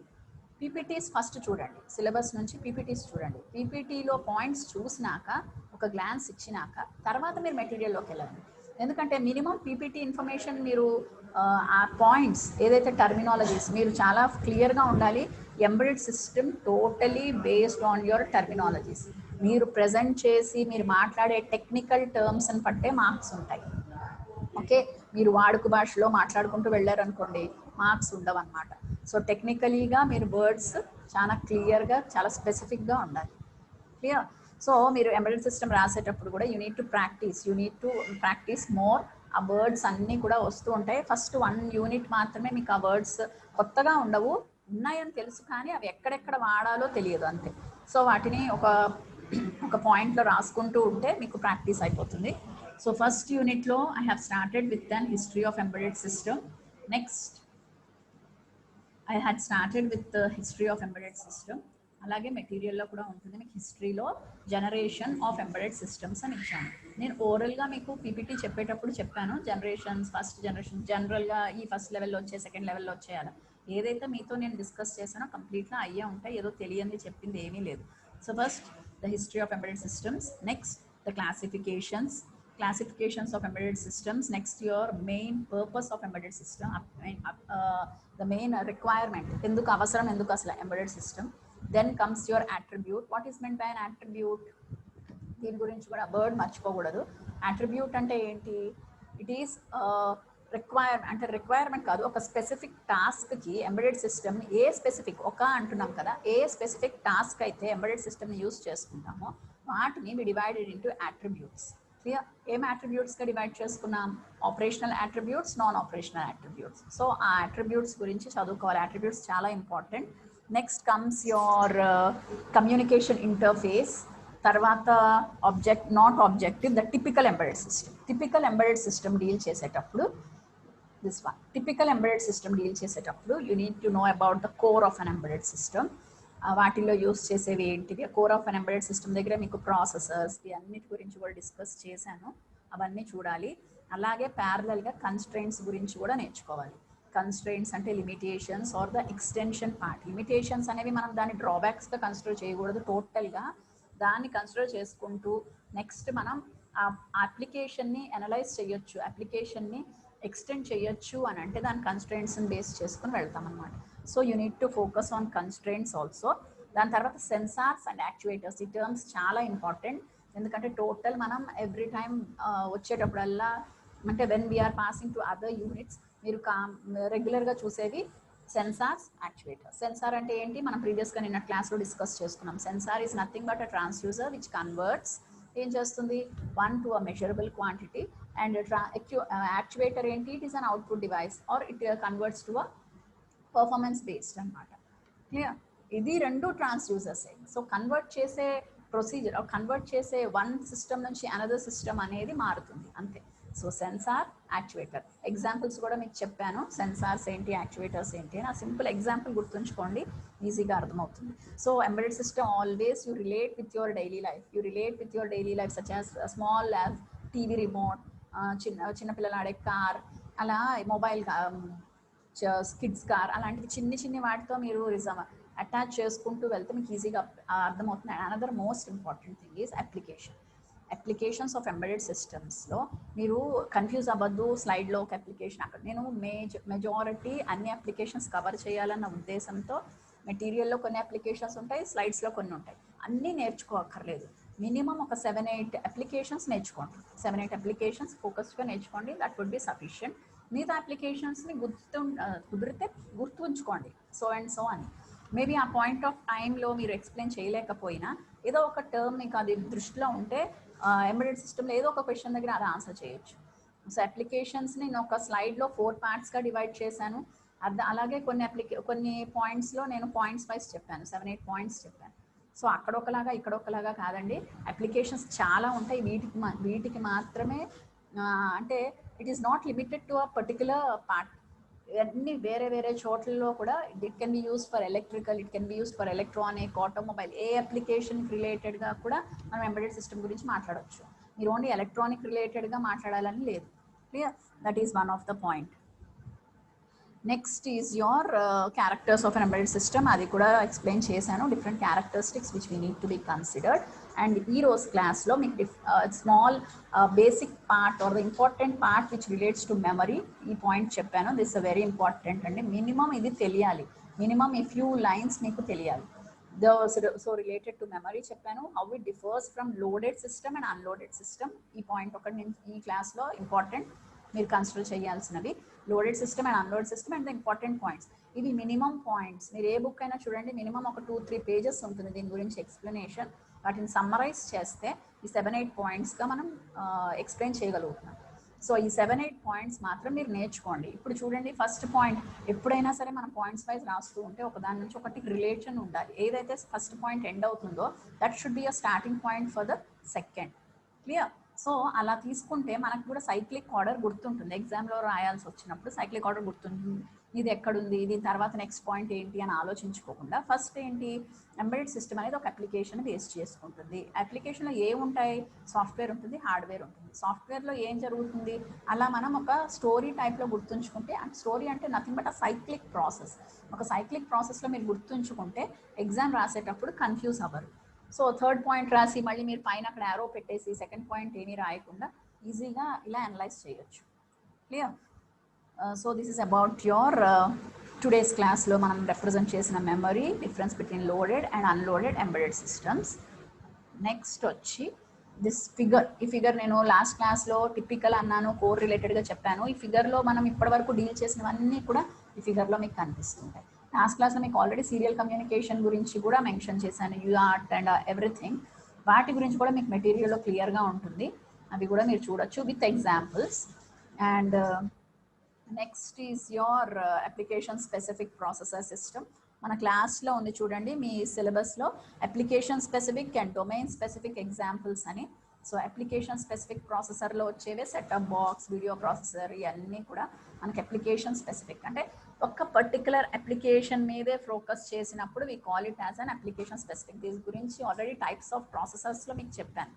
పీపీటీస్ ఫస్ట్ చూడండి, సిలబస్ నుంచి పీపీటీస్ చూడండి. పీపీటీలో పాయింట్స్ చూసినాక ఒక గ్లాన్స్ ఇచ్చినాక తర్వాత మీరు మెటీరియల్లోకి వెళ్ళండి. ఎందుకంటే మినిమం పీపీటీ ఇన్ఫర్మేషన్ మీరు ఆ పాయింట్స్ ఏదైతే టర్మినాలజీస్ మీరు చాలా క్లియర్గా ఉండాలి. Embedded system totally based on your terminologies. మీరు ప్రజెంట్ చేసి మీరు మాట్లాడే టెక్నికల్ టర్మ్స్ అని పట్టే మార్క్స్ ఉంటాయి. ఓకే, మీరు వాడుక భాషలో మాట్లాడుకుంటూ వెళ్ళారనుకోండి మార్క్స్ ఉండవు అనమాట. సో టెక్నికలీగా మీరు వర్డ్స్ చాలా క్లియర్గా చాలా స్పెసిఫిక్గా ఉండాలి. క్లియర్. సో మీరు ఎంబెడెడ్ సిస్టమ్ రాసేటప్పుడు కూడా you need to practice more. ఆ వర్డ్స్ అన్నీ కూడా వస్తూ ఉంటాయి. ఫస్ట్ 1 యూనిట్ మాత్రమే మీకు ఆ వర్డ్స్ కొత్తగా ఉండవు, ఉన్నాయని తెలుసు, కానీ అవి ఎక్కడెక్కడ వాడాలో తెలియదు అంతే. సో వాటిని ఒక పాయింట్లో రాసుకుంటూ ఉంటే మీకు ప్రాక్టీస్ అయిపోతుంది. సో ఫస్ట్ యూనిట్లో I have started with an history of embedded system. Next I had started with history of embedded system. అలాగే మెటీరియల్లో కూడా ఉంటుంది మీకు హిస్టరీలో జనరేషన్ ఆఫ్ ఎంబెడెడ్ సిస్టమ్స్ అని ఇచ్చాను. నేను ఓరల్గా మీకు పీపీటీ చెప్పేటప్పుడు చెప్పాను జనరేషన్స్, ఫస్ట్ జనరేషన్ జనరల్గా ఈ ఫస్ట్ లెవెల్లో వచ్చే, సెకండ్ లెవెల్లో వచ్చేయాలి. ఏదైతే మీతో నేను డిస్కస్ చేశానో కంప్లీట్గా అయ్యే ఉంటాయి, ఏదో తెలియంది చెప్పింది ఏమీ లేదు. So first the history of embedded systems, next the classifications of embedded systems, next your main purpose of embedded system, the main requirement, enduku avasaram enduku asala embedded system. Then comes your attribute. What is meant by an attribute? దీని గురించి కూడా word మర్చిపోకూడదు. Attribute అంటే ఏంటి? It is requirement కాదు, ఒక specific టాస్క్కి embedded system అంటున్నాం కదా, ఏ స్పెసిఫిక్ టాస్క్ అయితే ఎంబెడెడ్ సిస్టమ్ని యూస్ చేసుకుంటామో వాటిని we divided into attributes. Clear. ఏం అట్రిబ్యూట్స్గా డివైడ్ చేసుకున్నాం? Operational attributes, non operational attributes. So ఆ అట్రిబ్యూట్స్ గురించి చదువుకోవాలి. అట్రిబ్యూట్స్ చాలా important. Next comes your communication interface. తర్వాత not objective, the typical embedded system. Typical embedded system deal చేసేటప్పుడు you need to know about the core of an embedded system. వాటిల్లో use చేసేవి ఏంటివి? Core of an embedded system దగ్గర మీకు processors అన్నిటి గురించి కూడా డిస్కస్ చేశాను, అవన్నీ చూడాలి. అలాగే ప్యారలల్గా కన్స్ట్రెయింట్స్ గురించి కూడా నేర్చుకోవాలి. కన్స్ట్రెయింట్స్ అంటే limitations or the extension part. Limitations అనేవి మనం దాన్ని డ్రాబ్యాక్స్గా కన్సిడర్ చేయకూడదు, టోటల్గా దాన్ని కన్సిడర్ చేసుకుంటూ నెక్స్ట్ మనం ఆ అప్లికేషన్ని అనలైజ్ చేయొచ్చు, అప్లికేషన్ని ఎక్స్టెండ్ చేయొచ్చు అని అంటే దాని కన్స్ట్రెయింట్స్ని బేస్ చేసుకుని వెళ్తాం అనమాట. So you need to focus on constraints also. దాని తర్వాత సెన్సార్స్ అండ్ యాక్చువేటర్స్. ఈ టర్మ్స్ చాలా ఇంపార్టెంట్, ఎందుకంటే టోటల్ మనం ఎవ్రీ టైం వచ్చేటప్పుడల్లా అంటే when we're passing to other units మీరు రెగ్యులర్గా చూసేవి సెన్సార్స్, యాక్చువేటర్స్. సెన్సార్ అంటే ఏంటి? మనం ప్రీవియస్గా నిన్న క్లాస్లో డిస్కస్ చేసుకున్నాం. Sensor is nothing but a transducer which converts, ఏం చేస్తుంది, 1 to a measurable quantity. And actuator ఏంటి? It is an output device or it converts to a performance based అనమాట. క్లియర్. ఇది 2 ట్రాన్స్డ్యూసర్సే. సో కన్వర్ట్ చేసే ప్రొసీజర్, కన్వర్ట్ చేసే one system నుంచి another system అనేది మారుతుంది అంతే. So sensor, actuator. ఎగ్జాంపుల్స్ కూడా మీకు చెప్పాను, సెన్సార్స్ ఏంటి, యాక్చువేటర్స్ ఏంటి అని. ఆ సింపుల్ ఎగ్జాంపుల్ గుర్తుంచుకోండి, ఈజీగా అర్థమవుతుంది. So embedded system always you relate with your daily life, such as small as TV remote, చిన్నపిల్లలు ఆడే కార్, అలా మొబైల్ కిడ్స్ కార్, అలాంటివి చిన్ని వాటితో మీరు అటాచ్ చేసుకుంటూ వెళ్తే మీకు ఈజీగా అర్థమవుతుంది. Another most important thing is applications of embedded సిస్టమ్స్లో మీరు కన్ఫ్యూజ్ అవ్వద్దు. స్లైడ్లో ఒక అప్లికేషన్, అక్కడ నేను మెజారిటీ అన్ని అప్లికేషన్స్ కవర్ చేయాలన్న ఉద్దేశంతో మెటీరియల్లో కొన్ని అప్లికేషన్స్ ఉంటాయి, స్లైడ్స్లో కొన్ని ఉంటాయి. అన్నీ నేర్చుకోక్కర్లేదు. మినిమం ఒక 7-8 అప్లికేషన్స్ నేర్చుకోండి. 7-8 అప్లికేషన్స్ ఫోకస్డ్గా నేర్చుకోండి, దట్ వుడ్ బి సఫిషియంట్. మిగతా అప్లికేషన్స్ని కుదిరితే గుర్తుంచుకోండి, సో అండ్ సో అని. మేబీ ఆ పాయింట్ ఆఫ్ టైంలో మీరు ఎక్స్ప్లెయిన్ చేయలేకపోయినా ఏదో ఒక టర్మ్ మీకు అది దృష్టిలో ఉంటే ఎంబెడెడ్ సిస్టమ్లో ఏదో ఒక క్వశ్చన్ దగ్గర అది ఆన్సర్ చేయొచ్చు. సో అప్లికేషన్స్ని నేను ఒక స్లైడ్లో 4 పార్ట్స్గా డివైడ్ చేశాను. అలాగే కొన్ని పాయింట్స్లో నేను పాయింట్స్ వైజ్ చెప్పాను, 7-8 పాయింట్స్ చెప్పాను. సో అక్కడొకలాగా ఇక్కడొకలాగా కాదండి, అప్లికేషన్స్ చాలా ఉంటాయి. వీటికి మాత్రమే అంటే it is not limited to a particular part. అన్ని వేరే చోట్లలో కూడా it can be used for electrical, it can be used for electronic, automobile, A application రిలేటెడ్గా కూడా మనం ఎంబెడెడ్ సిస్టమ్ గురించి మాట్లాడవచ్చు. మీరు ఓన్లీ ఎలక్ట్రానిక్ రిలేటెడ్గా మాట్లాడాలని లేదు. Clear. That is one of the point. Next is your characters of an embedded system. అది కూడా ఎక్స్ప్లెయిన్ చేశాను, different characteristics which we need to be considered. And ఈ రోజు క్లాస్లో మీకు small basic part or the important part which relates to memory, ఈ point చెప్పాను. This very important అండి. మినిమం ఇది తెలియాలి, మినిమం ఈ ఫ్యూ లైన్స్ మీకు తెలియాలి. సో రిలేటెడ్ టు మెమరీ చెప్పాను, how it differs from loaded system and unloaded system. ఈ పాయింట్ ఒకటి నేను ఈ క్లాస్లో ఇంపార్టెంట్, మీరు కన్సిడర్ చేయాల్సినవి. Loaded system and unload system and the important points. ఇవి మినిమం పాయింట్స్. మీరు ఏ బుక్ అయినా చూడండి, మినిమం ఒక 2-3 పేజెస్ ఉంటుంది దీని గురించి ఎక్స్ప్లెనేషన్. వాటిని సమ్మరైజ్ చేస్తే ఈ 7-8 పాయింట్స్గా మనం ఎక్స్ప్లెయిన్ చేయగలుగుతున్నాం. సో ఈ 7-8 పాయింట్స్ మాత్రం మీరు నేర్చుకోండి. ఇప్పుడు చూడండి, ఫస్ట్ పాయింట్ ఎప్పుడైనా సరే మనం పాయింట్స్ వైజ్ రాస్తూ ఉంటే ఒకదాని నుంచి ఒకటి రిలేషన్ ఉండాలి. ఏదైతే ఫస్ట్ పాయింట్ ఎండ్ అవుతుందో that should be a starting point for the second. Clear? So అలా తీసుకుంటే మనకు కూడా సైక్లిక్ ఆర్డర్ గుర్తుంటుంది. ఎగ్జామ్లో రాయాల్సి వచ్చినప్పుడు సైక్లిక్ ఆర్డర్ గుర్తుంటుంది. ఇది ఎక్కడుంది, ఇది తర్వాత నెక్స్ట్ పాయింట్ ఏంటి అని ఆలోచించుకోకుండా ఫస్ట్ ఏంటి, ఎంబెడెడ్ సిస్టమ్ అనేది ఒక అప్లికేషన్ బేస్ చేసుకుంటుంది. అప్లికేషన్లో ఏముంటాయి, సాఫ్ట్వేర్ ఉంటుంది, హార్డ్వేర్ ఉంటుంది. సాఫ్ట్వేర్లో ఏం జరుగుతుంది, అలా మనం ఒక స్టోరీ టైప్లో గుర్తుంచుకుంటే, స్టోరీ అంటే nothing but a cyclic process. ఒక సైక్లిక్ ప్రాసెస్లో మీరు గుర్తుంచుకుంటే ఎగ్జామ్ రాసేటప్పుడు కన్ఫ్యూజ్ అవ్వరు. సో థర్డ్ పాయింట్ రాసి మళ్ళీ మీరు పైన అక్కడ యారో పెట్టేసి సెకండ్ పాయింట్ ఏమీ రాయకుండా ఈజీగా ఇలా అనలైజ్ చేయొచ్చు. Clear? So this is about your today's క్లాస్లో మనం రిప్రజెంట్ చేసిన memory, difference between loaded and అన్లోడెడ్ embedded systems. Next వచ్చి దిస్ ఫిగర్. ఈ ఫిగర్ నేను లాస్ట్ క్లాస్లో టిపికల్ అన్నాను, కోర్ రిలేటెడ్గా చెప్పాను. ఈ ఫిగర్లో మనం ఇప్పటివరకు డీల్ చేసినవన్నీ కూడా ఈ ఫిగర్లో మీకు కనిపిస్తుంటాయి. లాస్ట్ క్లాస్లో మీకు ఆల్రెడీ సీరియల్ కమ్యూనికేషన్ గురించి కూడా మెన్షన్ చేశాను, యూఆర్ట్ అండ్ ఎవ్రీథింగ్. వాటి గురించి కూడా మీకు మెటీరియల్లో క్లియర్గా ఉంటుంది, అవి కూడా మీరు చూడొచ్చు with examples. And next is your application specific processor system. మన క్లాస్లో ఉంది చూడండి, మీ సిలబస్లో application specific and domain specific examples అని. సో అప్లికేషన్ స్పెసిఫిక్ ప్రాసెసర్లో వచ్చేవే సెటప్ బాక్స్, వీడియో ప్రాసెసర్, ఇవన్నీ కూడా మనకి అప్లికేషన్ స్పెసిఫిక్. అంటే ఒక పర్టికులర్ అప్లికేషన్ మీదే ఫోకస్ చేసినప్పుడు we call it as an application specific. దీని గురించి ఆల్రెడీ టైప్స్ ఆఫ్ ప్రాసెసర్స్లో మీకు చెప్పాను.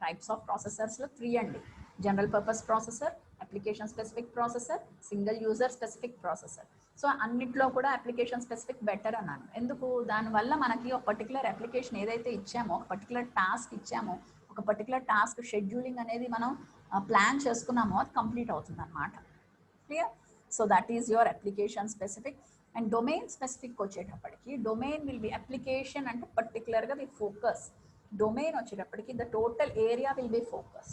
టైప్స్ ఆఫ్ ప్రాసెసర్స్లో 3 అండి: general purpose processor, application specific processor, single user specific processor. So అన్నిట్లో కూడా అప్లికేషన్ స్పెసిఫిక్ బెటర్ అన్నాను. ఎందుకు, దానివల్ల మనకి ఒక పర్టికులర్ అప్లికేషన్ ఏదైతే ఇచ్చామో, ఒక పర్టికులర్ టాస్క్ ఇచ్చామో, ఒక పర్టికులర్ టాస్క్ షెడ్యూలింగ్ అనేది మనం ప్లాన్ చేసుకున్నామో అది కంప్లీట్ అవుతుంది అన్నమాట. Clear? So that is your application specific. And domain specific వచ్చేటప్పటికి, డొమైన్ విల్ బి అప్లికేషన్ అంటే పర్టికులర్గా వి ఫోకస్. డొమైన్ వచ్చేటప్పటికి the total area will be focus.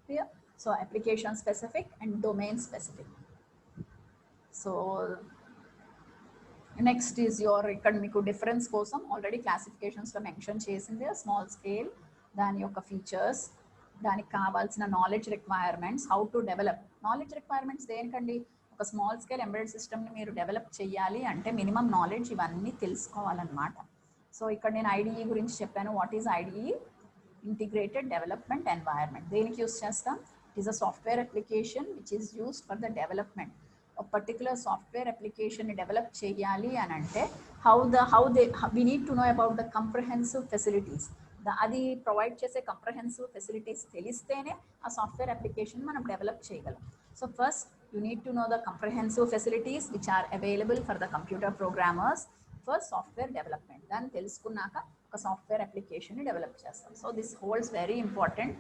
Clear? So application specific and domain specific. So next is your, ఇక్కడ మీకు difference కోసం already క్లాసిఫికేషన్స్లో mention చేసింది small scale, దాని యొక్క ఫీచర్స్, దానికి కావాల్సిన knowledge requirements, how to develop. Knowledge requirements దేనికండి, ఒక స్మాల్ స్కేల్ ఎంబెడెడ్ సిస్టమ్ని మీరు డెవలప్ చేయాలి అంటే మినిమం నాలెడ్జ్ ఇవన్నీ తెలుసుకోవాలన్నమాట. సో ఇక్కడ నేను ఐడిఈ గురించి చెప్పాను. What is IDE? Integrated development environment. దేనికి యూస్ చేస్తాం? It is a software application which is used for the development. ఒక పర్టికులర్ సాఫ్ట్వేర్ అప్లికేషన్ని డెవలప్ చేయాలి అని అంటే we need to know about the comprehensive facilities. అది ప్రొవైడ్ చేసే కంప్రహెన్సివ్ ఫెసిలిటీస్ తెలిస్తేనే ఆ సాఫ్ట్వేర్ అప్లికేషన్ మనం డెవలప్ చేయగలం. So first you need to know the comprehensive facilities which are available for the computer programmers for software development. దాన్ని తెలుసుకున్నాక ఒక software అప్లికేషన్ని డెవలప్ చేస్తాం. So this holds very important.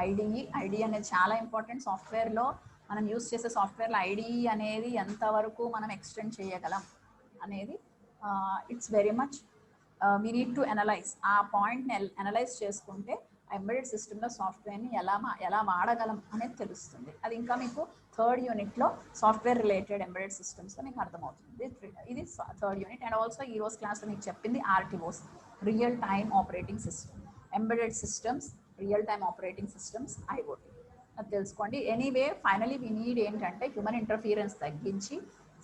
IDE అనేది చాలా ఇంపార్టెంట్. సాఫ్ట్వేర్లో మనం యూస్ చేసే సాఫ్ట్వేర్లో ఐడిఈ అనేది ఎంతవరకు మనం ఎక్స్టెండ్ చేయగలం అనేది it's very much we need to analyse. ఆ పాయింట్ని అనలైజ్ చేసుకుంటే ఎంబెడెడ్ సిస్టంలో సాఫ్ట్వేర్ని ఎలా వాడగలం అనేది తెలుస్తుంది. అది ఇంకా మీకు థర్డ్ యూనిట్లో సాఫ్ట్వేర్ రిలేటెడ్ ఎంబెడెడ్ సిస్టమ్స్లో మీకు అర్థమవుతుంది. ఇది థర్డ్ యూనిట్. అండ్ ఆల్సో ఈ రోజు క్లాస్లో మీకు చెప్పింది RTOs, real time operating system, embedded systems, real time operating systems, IoT. అది తెలుసుకోండి. ఎనీవే ఫైనలీ వీ నీడ్ ఏంటంటే హ్యూమన్ ఇంటర్ఫీరెన్స్ తగ్గించి,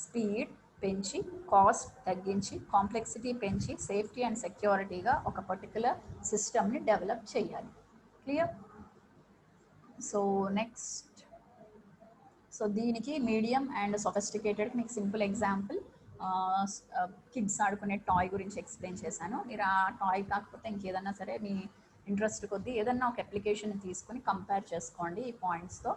స్పీడ్ పెంచి, కాస్ట్ తగ్గించి, కాంప్లెక్సిటీ పెంచి, సేఫ్టీ అండ్ సెక్యూరిటీగా ఒక పర్టికులర్ సిస్టమ్ని డెవలప్ చేయాలి. క్లియర్? సో నెక్స్ట్, సో దీనికి మీడియం అండ్ సొఫిస్టికేటెడ్ మీకు సింపుల్ ఎగ్జాంపుల్ కిడ్స్ ఆడుకునే టాయ్ గురించి ఎక్స్ప్లెయిన్ చేశాను. మీరు ఆ టాయ్ కాకపోతే ఇంకేదన్నా సరే మీ ఇంట్రెస్ట్ కొద్దీ ఏదన్నా ఒక అప్లికేషన్ తీసుకొని కంపేర్ చేసుకోండి ఈ పాయింట్స్తో.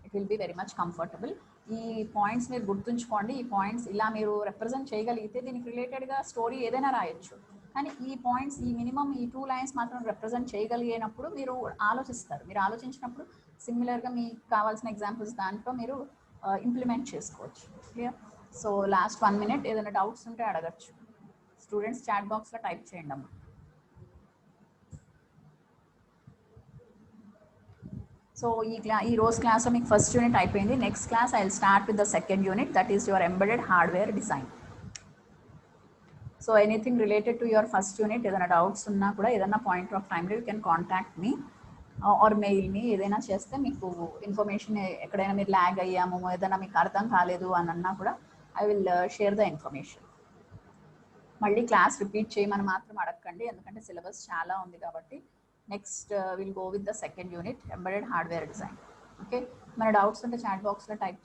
It will be very much comfortable. ఈ పాయింట్స్ మీరు గుర్తుంచుకోండి. ఈ పాయింట్స్ ఇలా మీరు రిప్రజెంట్ చేయగలిగితే దీనికి రిలేటెడ్గా స్టోరీ ఏదైనా రాయొచ్చు. కానీ ఈ పాయింట్స్, ఈ మినిమం ఈ 2 లైన్స్ మాత్రం రిప్రజెంట్ చేయగలిగినప్పుడు మీరు ఆలోచిస్తారు. మీరు ఆలోచించినప్పుడు సిమిలర్గా మీకు కావాల్సిన ఎగ్జాంపుల్స్ దాంట్లో మీరు ఇంప్లిమెంట్ చేసుకోవచ్చు. క్లియర్? సో లాస్ట్ 1 minute ఏదైనా డౌట్స్ ఉంటే అడగచ్చు. స్టూడెంట్స్ చాట్ బాక్స్లో టైప్ చేయండి అమ్మా. సో ఈ రోజు క్లాస్లో మీకు ఫస్ట్ యూనిట్ అయిపోయింది. Next class I will start with the second unit, that is your embedded hardware design. So anything related to your first unit, ఏదైనా డౌట్స్ ఉన్నా కూడా ఏదైనా పాయింట్ ఆఫ్ టైంలో you can contact me or mail me. ఏదైనా చేస్తే మీకు information ఎక్కడైనా మీరు ల్యాగ్ అయ్యాము, ఏదైనా మీకు అర్థం కాలేదు అని అన్నా కూడా I will share the information. మళ్ళీ క్లాస్ రిపీట్ చేయమని మాత్రం అడగండి, ఎందుకంటే సిలబస్ చాలా ఉంది కాబట్టి. Next will go with the second unit, embedded hardware design. Okay, మన డౌట్స్ ఉంటే చాట్ బాక్స్లో టైప్